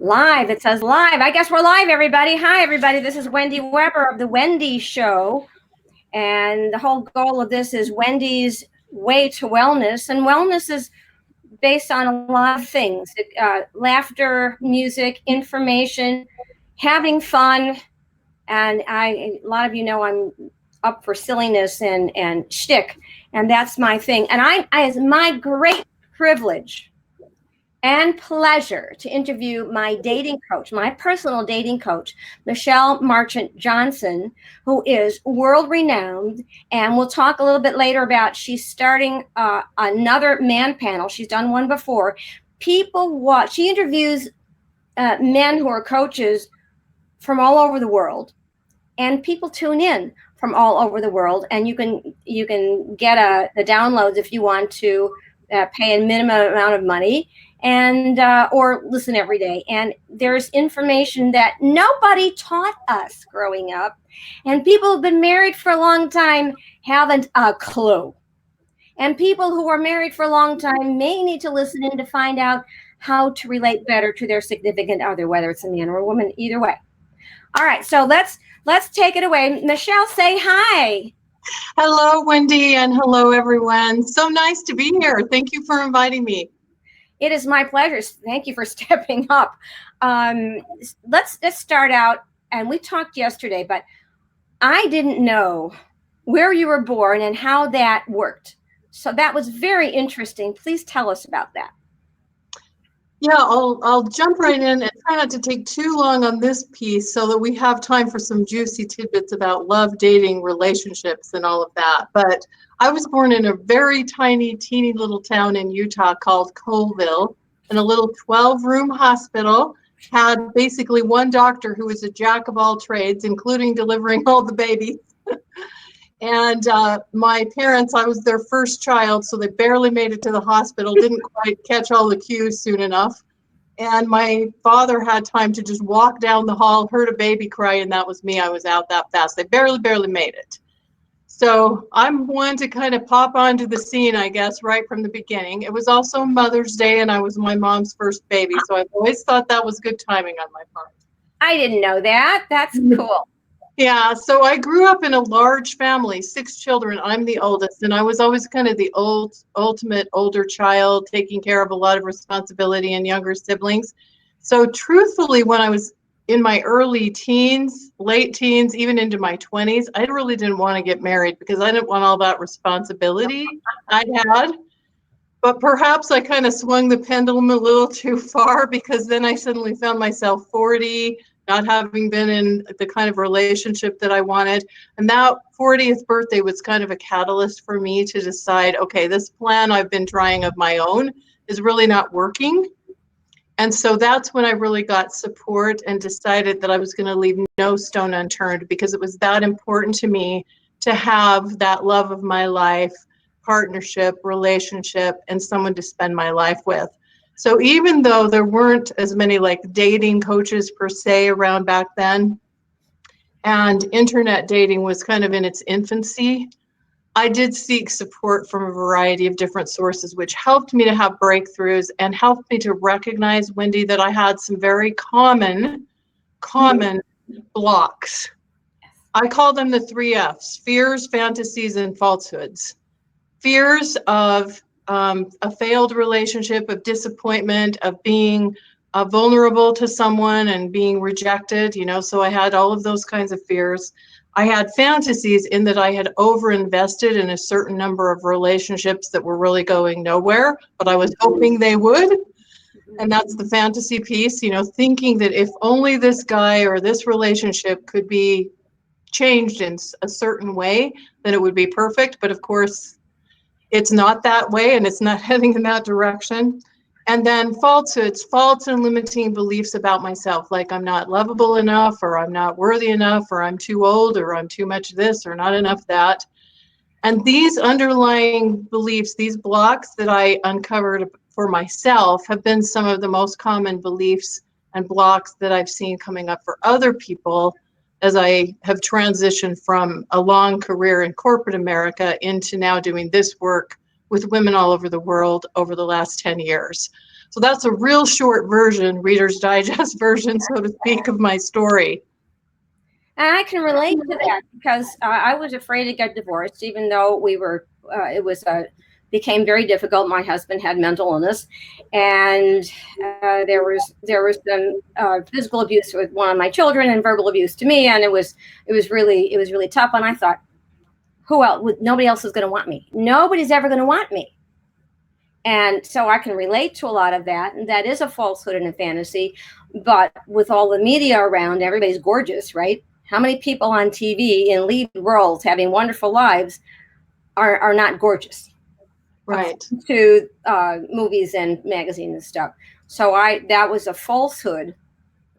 Live. It says live. I guess we're live, everybody. Hi, everybody. This is Wendy Weber of The Wendy Show. And the whole goal of this is Wendy's way to wellness. And wellness is based on a lot of things laughter, music, information, having fun. And a lot of you know I'm up for silliness and shtick. And that's my thing. And it's my great privilege and pleasure to interview my dating coach, my personal dating coach, Michelle Marchant Johnson, who is world renowned. And we'll talk a little bit later about she's starting another man panel. She's done one before. She interviews men who are coaches from all over the world, and people tune in from all over the world. And you can get the downloads if you want to pay a minimum amount of money, and or listen every day. And there's information that nobody taught us growing up, and people who've been married for a long time haven't a clue. And people who are married for a long time may need to listen in to find out how to relate better to their significant other, whether it's a man or a woman, either way. All right, so let's take it away. Michelle, say hi. Hello, Wendy, and hello, everyone. So nice to be here. Thank you for inviting me. It is my pleasure. Thank you for stepping up. Let's just start out, and we talked yesterday, but I didn't know where you were born and how that worked. So that was very interesting. Please tell us about that. Yeah, I'll jump right in and try not to take too long on this piece so that we have time for some juicy tidbits about love, dating, relationships, and all of that. But I was born in a very tiny, teeny little town in Utah called Colville, in a little 12-room hospital. Had basically one doctor who was a jack of all trades, including delivering all the babies. And my parents, I was their first child, so they barely made it to the hospital, didn't quite catch all the cues soon enough. And my father had time to just walk down the hall, heard a baby cry, and that was me. I was out that fast. They barely made it. So I'm one to kind of pop onto the scene, I guess, right from the beginning. It was also Mother's Day, and I was my mom's first baby, so I've always thought that was good timing on my part. I didn't know that. That's cool. Yeah, so I grew up in a large family, 6 children. I'm the oldest, and I was always kind of the ultimate older child, taking care of a lot of responsibility and younger siblings. So truthfully, when I was in my early teens, late teens, even into my 20s, I really didn't want to get married because I didn't want all that responsibility I had. But perhaps I kind of swung the pendulum a little too far, because then I suddenly found myself 40, not having been in the kind of relationship that I wanted. And that 40th birthday was kind of a catalyst for me to decide, okay, this plan I've been trying of my own is really not working. And so that's when I really got support and decided that I was going to leave no stone unturned, because it was that important to me to have that love of my life, partnership, relationship, and someone to spend my life with. So even though there weren't as many like dating coaches per se around back then, and internet dating was kind of in its infancy, I did seek support from a variety of different sources, which helped me to have breakthroughs and helped me to recognize, Wendy, that I had some very common blocks. I call them the 3 F's: fears, fantasies, and falsehoods. Fears of a failed relationship, of disappointment, of being vulnerable to someone and being rejected, so I had all of those kinds of fears. I had fantasies in that I had overinvested in a certain number of relationships that were really going nowhere, but I was hoping they would. And that's the fantasy piece, thinking that if only this guy or this relationship could be changed in a certain way, then it would be perfect. But of course, it's not that way, and it's not heading in that direction. And then falsehoods, false and limiting beliefs about myself, like I'm not lovable enough, or I'm not worthy enough, or I'm too old, or I'm too much this, or not enough that. And these underlying beliefs, these blocks that I uncovered for myself, have been some of the most common beliefs and blocks that I've seen coming up for other people as I have transitioned from a long career in corporate America into now doing this work with women all over the world over the last 10 years. So that's a real short version, Reader's Digest version, so to speak, of my story. And I can relate to that because I was afraid to get divorced, even though we were. It was became very difficult. My husband had mental illness, and there was some physical abuse with one of my children and verbal abuse to me, and it was really tough. And I thought, who else? Nobody else is going to want me. Nobody's ever going to want me. And so I can relate to a lot of that, and that is a falsehood and a fantasy. But with all the media around, everybody's gorgeous, right? How many people on TV in lead roles having wonderful lives are not gorgeous? Right. To movies and magazines and stuff. So that was a falsehood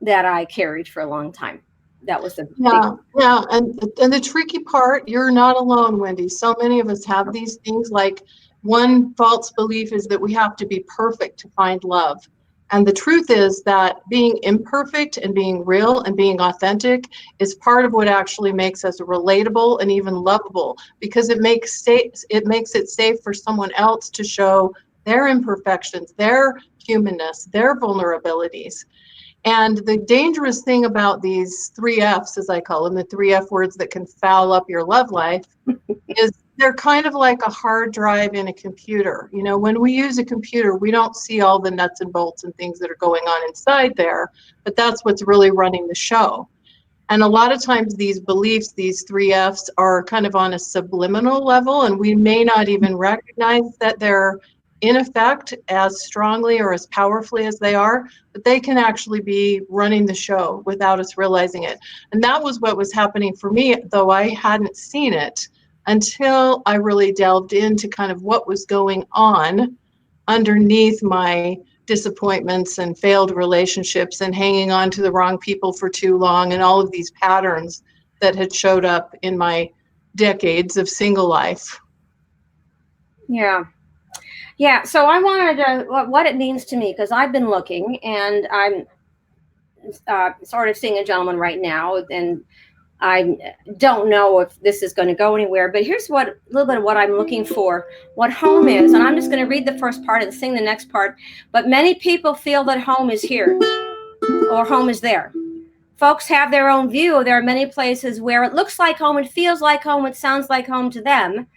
that I carried for a long time. That was the yeah, and the tricky part, you're not alone, Wendy. So many of us have these things. Like, one false belief is that we have to be perfect to find love. And the truth is that being imperfect and being real and being authentic is part of what actually makes us relatable and even lovable, because it makes it safe for someone else to show their imperfections, their humanness, their vulnerabilities. And the dangerous thing about these 3 Fs, as I call them, the 3 F words that can foul up your love life, is they're kind of like a hard drive in a computer. You know, when we use a computer, we don't see all the nuts and bolts and things that are going on inside there, but that's what's really running the show. And a lot of times these beliefs, these 3 Fs, are kind of on a subliminal level, and we may not even recognize that they're in effect as strongly or as powerfully as they are, but they can actually be running the show without us realizing it. And that was what was happening for me, though I hadn't seen it until I really delved into kind of what was going on underneath my disappointments and failed relationships and hanging on to the wrong people for too long, and all of these patterns that had showed up in my decades of single life. Yeah. So I wanted to what it means to me, because I've been looking, and I'm sort of seeing a gentleman right now, and I don't know if this is going to go anywhere, but here's a little bit of what I'm looking for, what home is. And I'm just going to read the first part and sing the next part. But many people feel that home is here or home is there. Folks have their own view. There are many places where it looks like home, it feels like home, it sounds like home to them.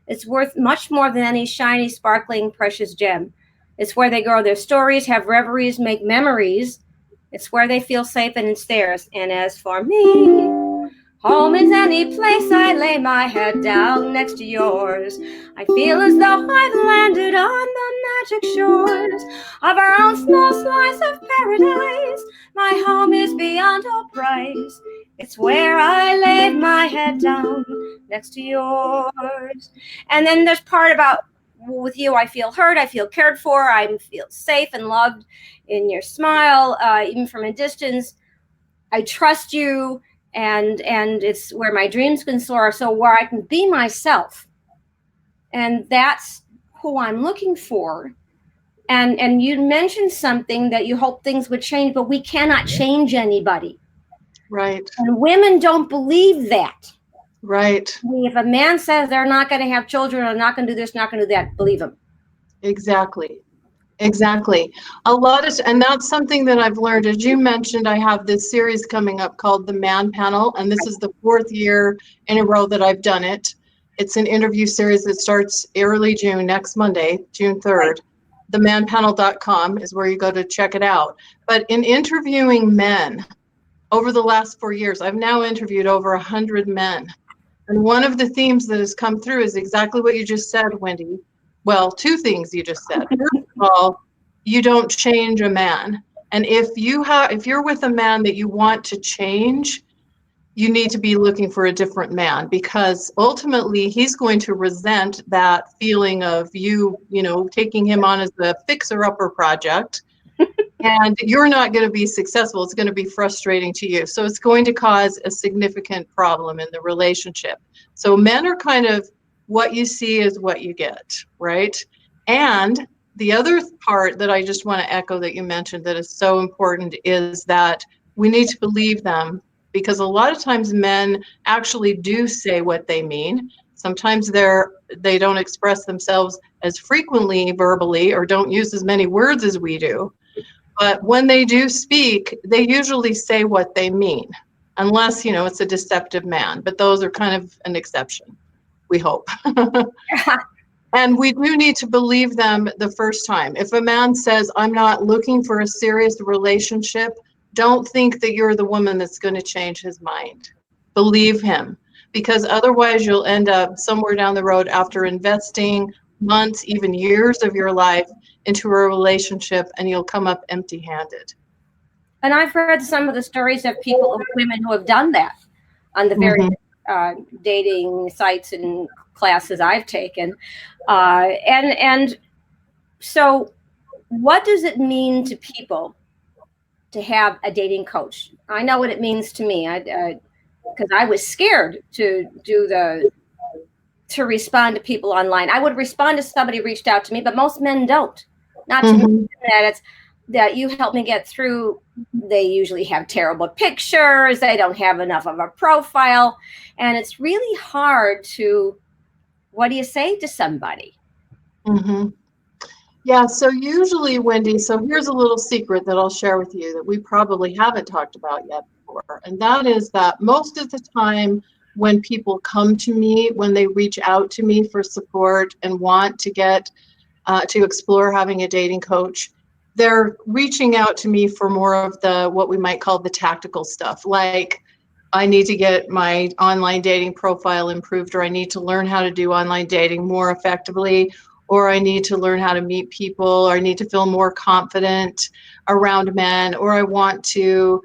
It's worth much more than any shiny, sparkling, precious gem. It's where they grow their stories, have reveries, make memories. It's where they feel safe, and it's theirs. And as for me, home is any place I lay my head down next to yours. I feel as though I've landed on the magic shores of our own small slice of paradise. My home is beyond all price. It's where I laid my head down next to yours. And then there's part about, with you, I feel heard, I feel cared for, I feel safe and loved in your smile, even from a distance. I trust you. And it's where my dreams can soar, so where I can be myself. And that's who I'm looking for. And you mentioned something that you hope things would change, but we cannot change anybody. Right. And women don't believe that. Right. If a man says they're not going to have children, or not going to do this, not going to do that, believe him. Exactly. Exactly. And that's something that I've learned. As you mentioned, I have this series coming up called The Man Panel, and this is the 4th year in a row that I've done it. It's an interview series that starts early June, next Monday, June 3rd. themanpanel.com is where you go to check it out. But in interviewing men over the last 4 years, I've now interviewed over 100 men. And one of the themes that has come through is exactly what you just said, Wendy. Well, 2 things you just said. First of all, you don't change a man. And if you're with a man that you want to change, you need to be looking for a different man, because ultimately he's going to resent that feeling of you taking him on as the fixer-upper project. And you're not going to be successful. It's going to be frustrating to you. So it's going to cause a significant problem in the relationship. So men are kind of, what you see is what you get, right? And the other part that I just want to echo that you mentioned that is so important is that we need to believe them, because a lot of times men actually do say what they mean. Sometimes they don't express themselves as frequently verbally or don't use as many words as we do. But when they do speak, they usually say what they mean, unless, it's a deceptive man. But those are kind of an exception, we hope. And we do need to believe them the first time. If a man says, I'm not looking for a serious relationship, don't think that you're the woman that's going to change his mind. Believe him, because otherwise you'll end up somewhere down the road after investing months, even years of your life into a relationship, and you'll come up empty-handed. And I've read some of the stories of women who have done that on the various dating sites and classes I've taken. And so what does it mean to people to have a dating coach? I know what it means to me. Because I was scared to respond to people online. I would respond if somebody reached out to me, but most men don't. Not to mention that you helped me get through. They usually have terrible pictures. They don't have enough of a profile. And it's really hard to, what do you say to somebody? Yeah, so usually, Wendy, so here's a little secret that I'll share with you that we probably haven't talked about yet before. And that is that most of the time when people come to me, when they reach out to me for support and want to get to explore having a dating coach, they're reaching out to me for more of the what we might call the tactical stuff, like I need to get my online dating profile improved, or I need to learn how to do online dating more effectively, or I need to learn how to meet people, or I need to feel more confident around men, or I want to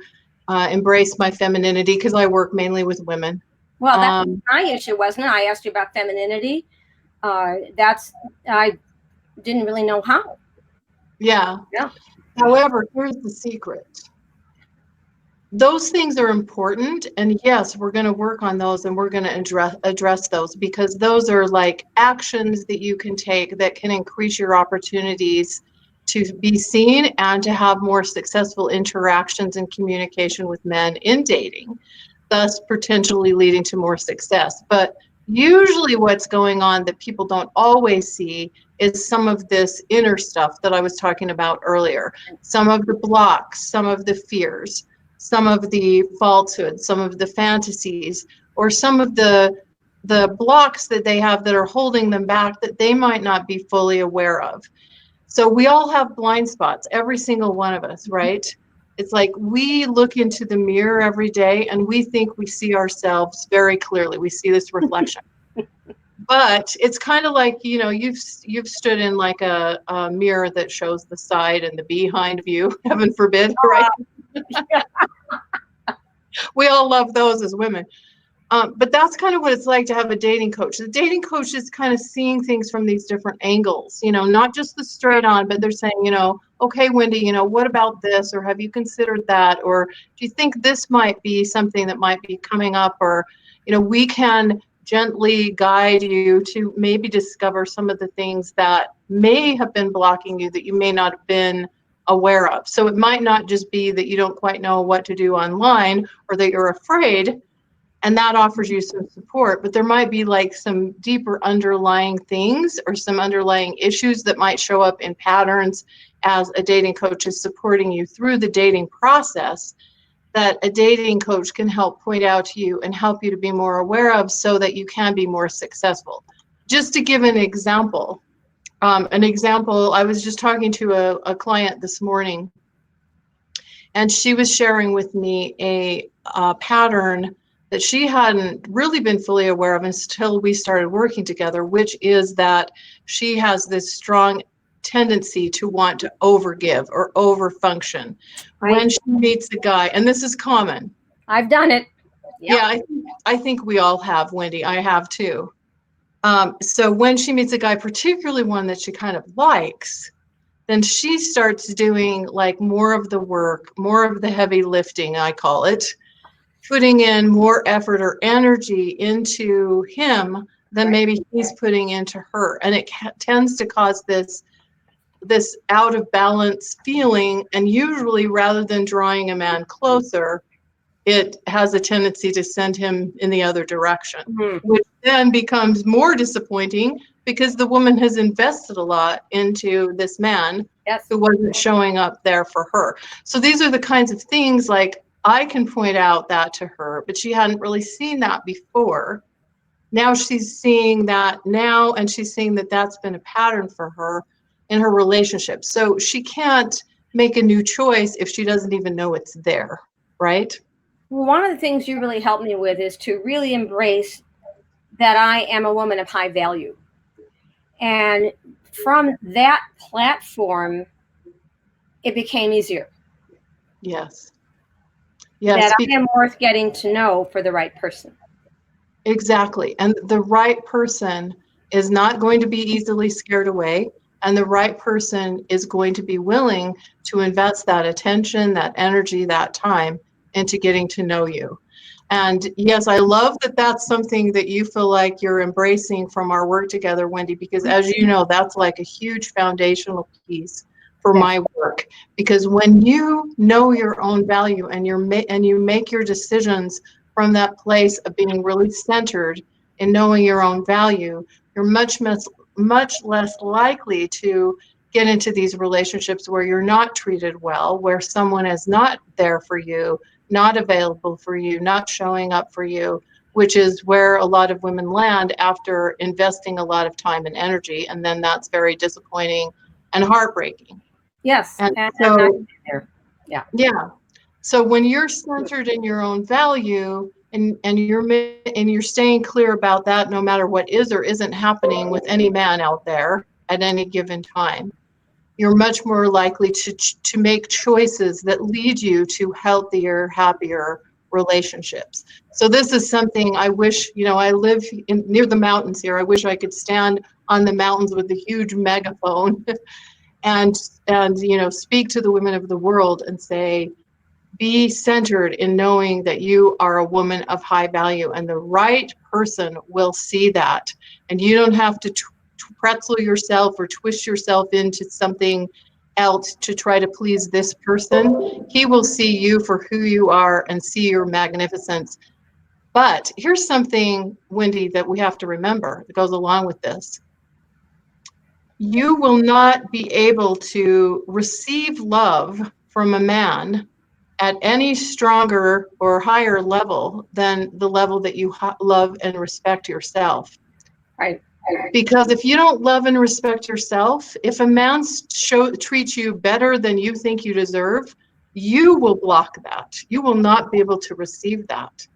embrace my femininity because I work mainly with women. Well, that was my issue, wasn't it? I asked you about femininity. I didn't really know how. Yeah. However, here's the secret. Those things are important, and yes, we're going to work on those, and we're going to address those, because those are like actions that you can take that can increase your opportunities to be seen and to have more successful interactions and communication with men in dating, thus potentially leading to more success. But usually what's going on that people don't always see is some of this inner stuff that I was talking about earlier, some of the blocks, some of the fears, some of the falsehoods, some of the fantasies, or some of the blocks that they have that are holding them back that they might not be fully aware of. So we all have blind spots, every single one of us, right? It's like we look into the mirror every day and we think we see ourselves very clearly. We see this reflection. But it's kind of like, you've stood in like a mirror that shows the side and the behind view, heaven forbid, right? We all love those as women. But that's kind of what it's like to have a dating coach. The dating coach is kind of seeing things from these different angles, not just the straight on, but they're saying, okay, Wendy, what about this? Or have you considered that? Or do you think this might be something that might be coming up? Or, we can gently guide you to maybe discover some of the things that may have been blocking you that you may not have been aware of. So it might not just be that you don't quite know what to do online or that you're afraid, and that offers you some support, but there might be like some deeper underlying things or some underlying issues that might show up in patterns as a dating coach is supporting you through the dating process, that a dating coach can help point out to you and help you to be more aware of so that you can be more successful. Just to give an example, I was just talking to a client this morning, and she was sharing with me a pattern that she hadn't really been fully aware of until we started working together, which is that she has this strong tendency to want to overgive or overfunction when she meets a guy. And this is common. I've done it. Yep. Yeah, I think we all have, Wendy. I have too. So when she meets a guy, particularly one that she kind of likes, then she starts doing like more of the work, more of the heavy lifting, I call it, putting in more effort or energy into him than maybe he's putting into her. And it tends to cause this out of balance feeling. And usually, rather than drawing a man closer, it has a tendency to send him in the other direction, Mhm. which then becomes more disappointing because the woman has invested a lot into this man Yes. who wasn't showing up there for her. So these are the kinds of things, like, I can point out that to her, but she hadn't really seen that before. Now she's seeing that now, and she's seeing that that's been a pattern for her in her relationship. So she can't make a new choice if she doesn't even know it's there, right? Well, one of the things you really helped me with is to really embrace that I am a woman of high value. And from that platform, it became easier. Yes. That Yes, I am worth getting to know for the right person. exactly. And the right person is not going to be easily scared away. And the right person is going to be willing to invest that attention, that energy, that time into getting to know you. And yes, I love that that's something that you feel like you're embracing from our work together, Wendy, because as you know, that's like a huge foundational piece for Yes. my work. Because when you know your own value and you make your decisions from that place of being really centered in knowing your own value, you're much less likely to get into these relationships where you're not treated well, where someone is not there for you, not available for you, not showing up for you, which is where a lot of women land after investing a lot of time and energy. And then that's very disappointing and heartbreaking. Yes. And And I so, there. Yeah. yeah. So when you're centered in your own value, and you're staying clear about that, no matter what is or isn't happening with any man out there at any given time, you're much more likely to make choices that lead you to healthier, happier relationships. So this is something I wish, I live near the mountains here. I wish I could stand on the mountains with a huge megaphone and speak to the women of the world and say, be centered in knowing that you are a woman of high value, and the right person will see that. And you don't have to pretzel yourself or twist yourself into something else to try to please this person. He will see you for who you are and see your magnificence. But here's something, Wendy, that we have to remember that goes along with this. You will not be able to receive love from a man at any stronger or higher level than the level that you love and respect yourself. Right. Because if you don't love and respect yourself, if a man treats you better than you think you deserve, you will block that. You will not be able to receive that.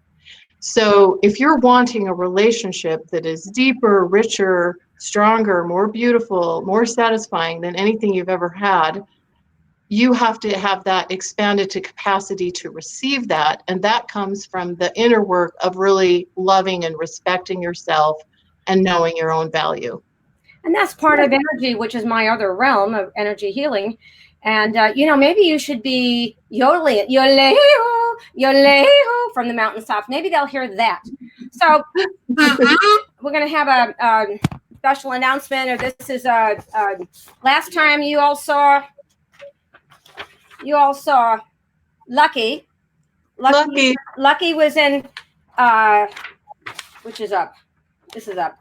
So if you're wanting a relationship that is deeper, richer, stronger, more beautiful, more satisfying than anything you've ever had, you have to have that expanded to capacity to receive that. And that comes from the inner work of really loving and respecting yourself and knowing your own value. And that's part of energy, which is my other realm of energy healing. And maybe you should be yodeling, yodel, yodel from the mountaintops. Maybe they'll hear that. So we're going to have a special announcement. Or this is last time you all saw Lucky. Lucky was in which is up. This is up.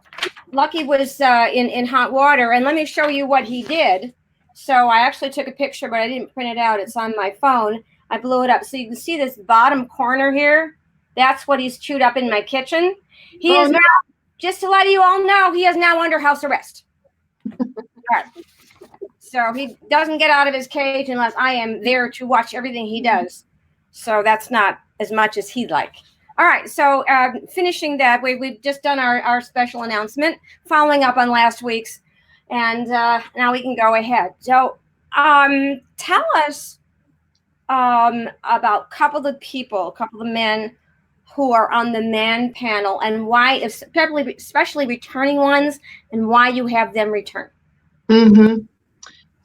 Lucky was in hot water, and let me show you what he did. So I actually took a picture, but I didn't print it out. It's on my phone. I blew it up. So you can see this bottom corner here. That's what he's chewed up in my kitchen. He is now, just to let you all know, he is now under house arrest. All right. So he doesn't get out of his cage unless I am there to watch everything he does. So that's not as much as he'd like. All right, so finishing that, we've just done our special announcement, following up on last week's, and now we can go ahead. So tell us about a couple of the men who are on the man panel, and why, especially returning ones, and why you have them return. Mm-hmm.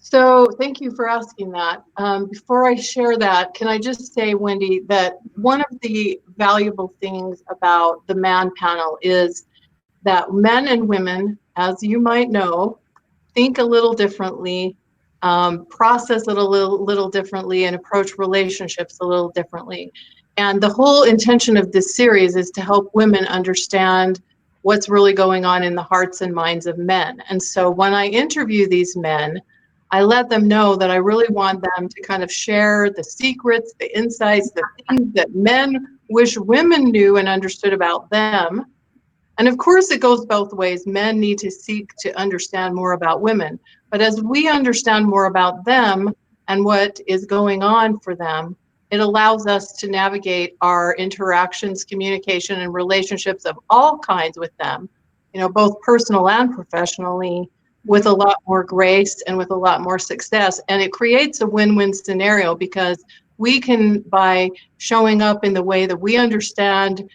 So thank you for asking that. Before I share that, can I just say, Wendy, that one of the valuable things about the man panel is that men and women, as you might know, think a little differently, process it a little differently, and approach relationships a little differently. And the whole intention of this series is to help women understand what's really going on in the hearts and minds of men. And so when I interview these men, I let them know that I really want them to kind of share the secrets, the insights, the things that men wish women knew and understood about them. And of course, it goes both ways. Men need to seek to understand more about women. But as we understand more about them and what is going on for them, it allows us to navigate our interactions, communication, and relationships of all kinds with them, both personal and professionally, with a lot more grace and with a lot more success. And it creates a win-win scenario because we can, by showing up in the way that we understand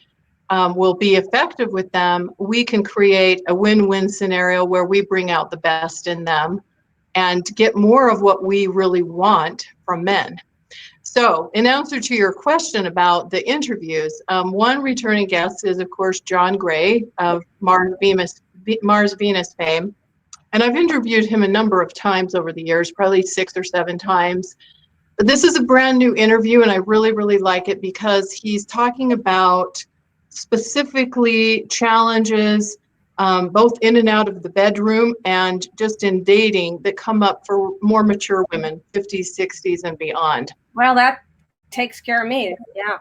will be effective with them, we can create a win-win scenario where we bring out the best in them and get more of what we really want from men. So in answer to your question about the interviews, one returning guest is, of course, John Gray of Mars Venus fame. And I've interviewed him a number of times over the years, probably 6 or 7 times. But this is a brand new interview, and I really, really like it because he's talking about specifically challenges, both in and out of the bedroom and just in dating, that come up for more mature women, 50s, 60s, and beyond. Well, that takes care of me. Yeah.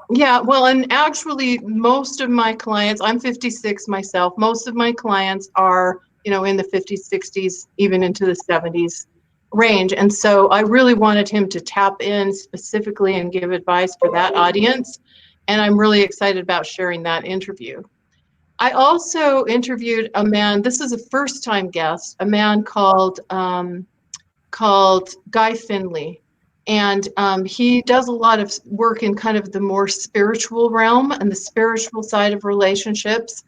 Yeah, well, and actually, most of my clients, I'm 56 myself, most of my clients are, in the 50s, 60s, even into the 70s range. And so I really wanted him to tap in specifically and give advice for that audience. And I'm really excited about sharing that interview. I also interviewed a man, this is a first-time guest, a man called Guy Finley. And he does a lot of work in kind of the more spiritual realm and the spiritual side of relationships.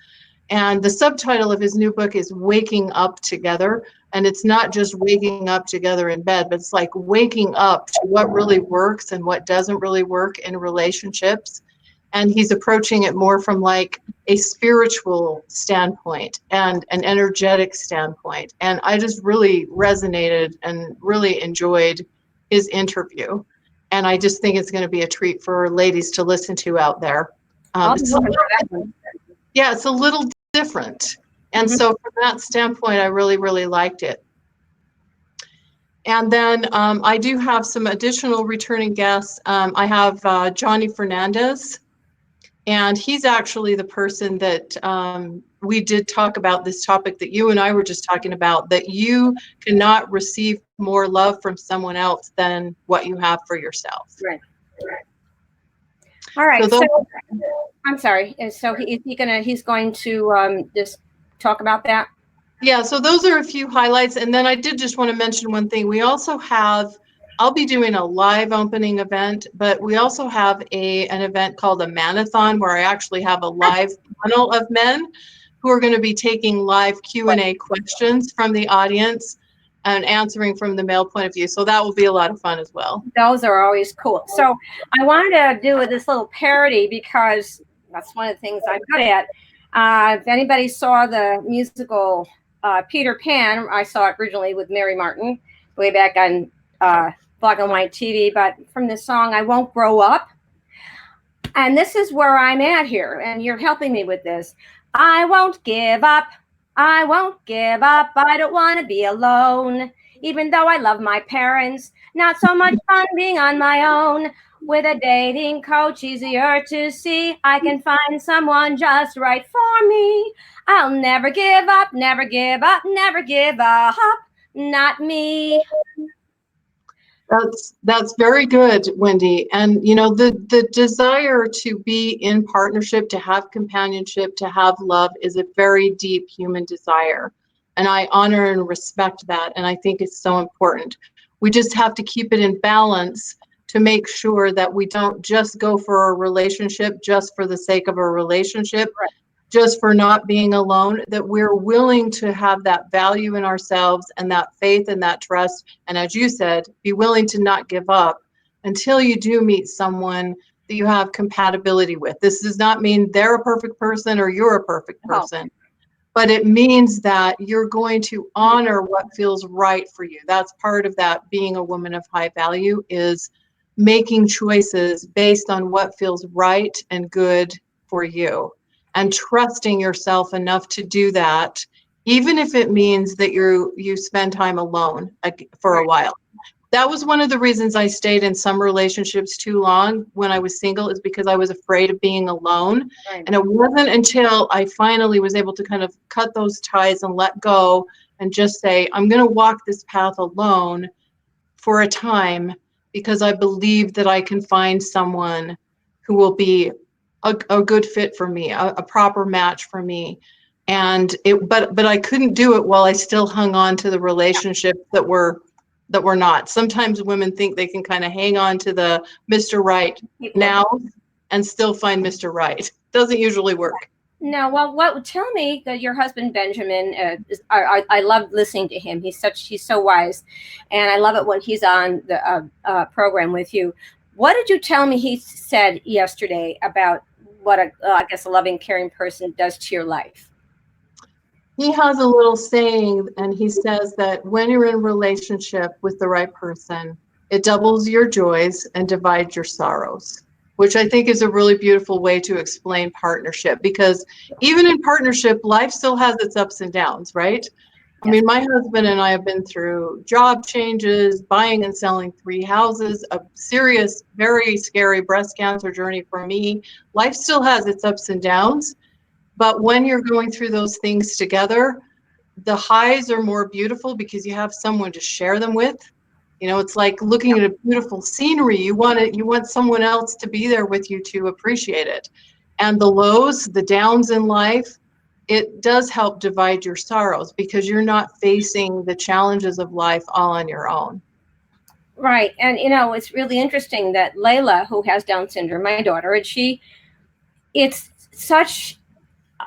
And the subtitle of his new book is Waking Up Together. And it's not just waking up together in bed, but it's like waking up to what really works and what doesn't really work in relationships. And he's approaching it more from like a spiritual standpoint and an energetic standpoint. And I just really resonated and really enjoyed his interview. And I just think it's going to be a treat for ladies to listen to out there. It's a little different. And so from that standpoint, I really, really liked it. And then I do have some additional returning guests. I have Johnny Fernandez, and he's actually the person that we did talk about this topic that you and I were just talking about, that you cannot receive more love from someone else than what you have for yourself. Right. All right. So I'm sorry. So he's going to just talk about that? Yeah, so those are a few highlights. And then I did just want to mention one thing. We also have, I'll be doing a live opening event, but we also have an event called a manathon, where I actually have a live panel of men who are going to be taking live Q&A questions from the audience and answering from the male point of view. So that will be a lot of fun as well. Those are always cool. So I wanted to do this little parody because that's one of the things I'm good at. If anybody saw the musical Peter Pan, I saw it originally with Mary Martin way back on black and white TV, but from the song I Won't Grow Up. And this is where I'm at here, and you're helping me with this. I won't give up. I won't give up. I don't want to be alone. Even though I love my parents, not so much fun being on my own. With a dating coach, easier to see. I can find someone just right for me. I'll never give up, never give up, never give up. Not me. That's very good, Wendy. And the desire to be in partnership, to have companionship, to have love is a very deep human desire. And I honor and respect that. And I think it's so important. We just have to keep it in balance to make sure that we don't just go for a relationship just for the sake of a relationship, just for not being alone, that we're willing to have that value in ourselves and that faith and that trust. And as you said, be willing to not give up until you do meet someone that you have compatibility with. This does not mean they're a perfect person or you're a perfect person, but it means that you're going to honor what feels right for you. That's part of that being a woman of high value, is making choices based on what feels right and good for you, and trusting yourself enough to do that, even if it means that you spend time alone for a while. That was one of the reasons I stayed in some relationships too long when I was single, is because I was afraid of being alone. Right. And it wasn't until I finally was able to kind of cut those ties and let go and just say, I'm going to walk this path alone for a time, because I believe that I can find someone who will be a good fit for me, a proper match for me. And but I couldn't do it while I still hung on to the relationships that were not. Sometimes women think they can kind of hang on to the Mr. Right now and still find Mr. Right. Doesn't usually work. No, well, tell me that your husband Benjamin. I love listening to him. He's so wise, and I love it when he's on the program with you. What did you tell me he said yesterday about what I guess a loving, caring person does to your life? He has a little saying, and he says that when you're in a relationship with the right person, it doubles your joys and divides your sorrows, which I think is a really beautiful way to explain partnership, because even in partnership, life still has its ups and downs, right? I mean, my husband and I have been through job changes, buying and selling 3 houses, a serious, very scary breast cancer journey for me. Life still has its ups and downs. But when you're going through those things together, the highs are more beautiful because you have someone to share them with. You know, it's like looking at a beautiful scenery. You want someone else to be there with you to appreciate it. And the lows, the downs in life, it does help divide your sorrows because you're not facing the challenges of life all on your own. Right, and it's really interesting that Layla, who has Down syndrome, my daughter, and it's such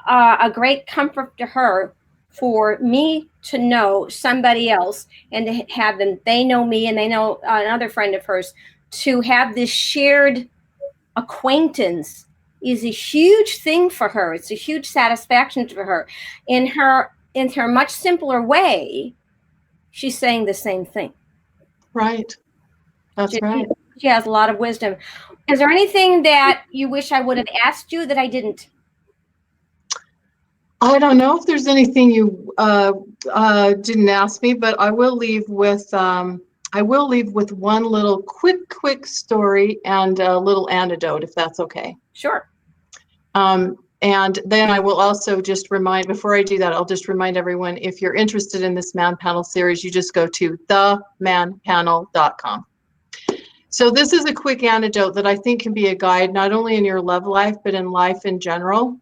a great comfort to her for me to know somebody else and to have them, they know me and they know another friend of hers, to have this shared acquaintance is a huge thing for her. It's a huge satisfaction for her. In her much simpler way, she's saying the same thing. Right. That's right. She has a lot of wisdom. Is there anything that you wish I would have asked you that I didn't? I don't know if there's anything you didn't ask me, but I will leave with one little quick story and a little anecdote, if that's okay. Sure. And then I will also just remind, before I do that, I'll just remind everyone, if you're interested in this Man Panel series, you just go to themanpanel.com. So this is a quick anecdote that I think can be a guide, not only in your love life, but in life in general.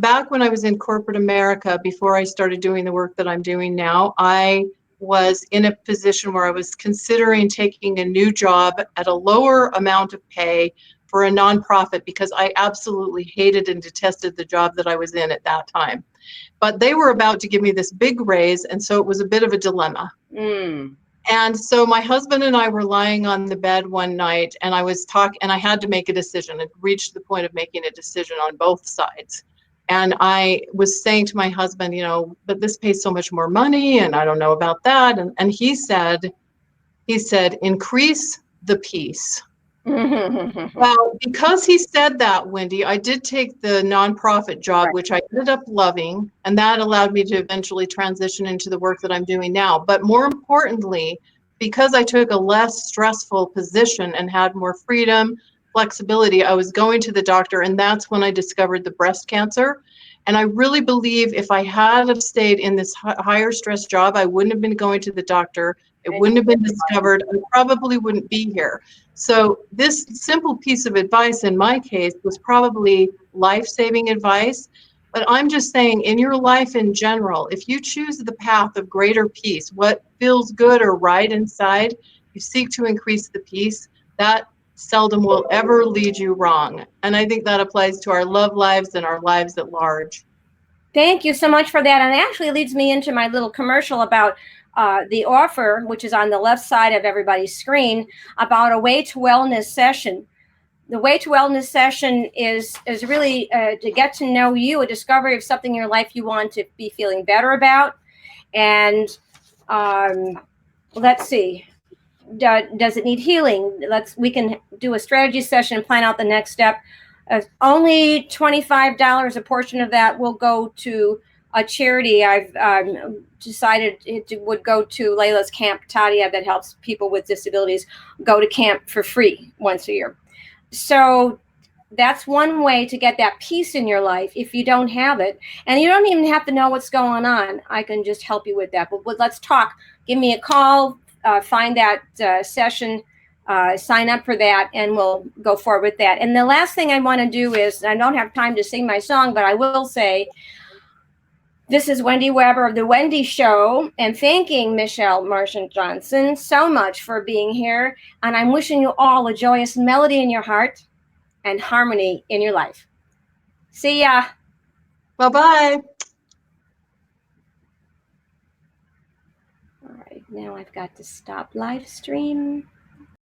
Back when I was in corporate America, before I started doing the work that I'm doing now, I was in a position where I was considering taking a new job at a lower amount of pay for a nonprofit because I absolutely hated and detested the job that I was in at that time. But they were about to give me this big raise, and so it was a bit of a dilemma. And so my husband and I were lying on the bed one night, and I was and I had to make a decision. It reached the point of making a decision on both sides. And I was saying to my husband, but this pays so much more money, and I don't know about that. And he said, increase the peace. Well, because he said that, Wendy, I did take the nonprofit job, which I ended up loving, and that allowed me to eventually transition into the work that I'm doing now. But more importantly, because I took a less stressful position and had more freedom, flexibility, I was going to the doctor, and that's when I discovered the breast cancer. And I really believe if I had stayed in this higher stress job, I wouldn't have been going to the doctor. It wouldn't have been discovered. I probably wouldn't be here. So this simple piece of advice in my case was probably life-saving advice. But I'm just saying, in your life in general, if you choose the path of greater peace, what feels good or right inside, you seek to increase the peace, that seldom will ever lead you wrong. And I think that applies to our love lives and our lives at large. Thank you so much for that. And it actually leads me into my little commercial about the offer, which is on the left side of everybody's screen, about a Way to Wellness session. The Way to Wellness session is really to get to know you, a discovery of something in your life you want to be feeling better about. And let's see. does it need healing? We can do a strategy session and plan out the next step. Only $25, a portion of that will go to a charity. I've decided it would go to Layla's Camp Tadia that helps people with disabilities go to camp for free once a year. So that's one way to get that peace in your life if you don't have it. And you don't even have to know what's going on. I can just help you with that. But let's talk. Give me a call, find that session, sign up for that, and we'll go forward with that. And the last thing I want to do is, I don't have time to sing my song, but I will say, this is Wendy Weber of The Wendy Show, and thanking Michelle Marchant Johnson so much for being here. And I'm wishing you all a joyous melody in your heart and harmony in your life. See ya. Bye-bye. All right, now I've got to stop live stream.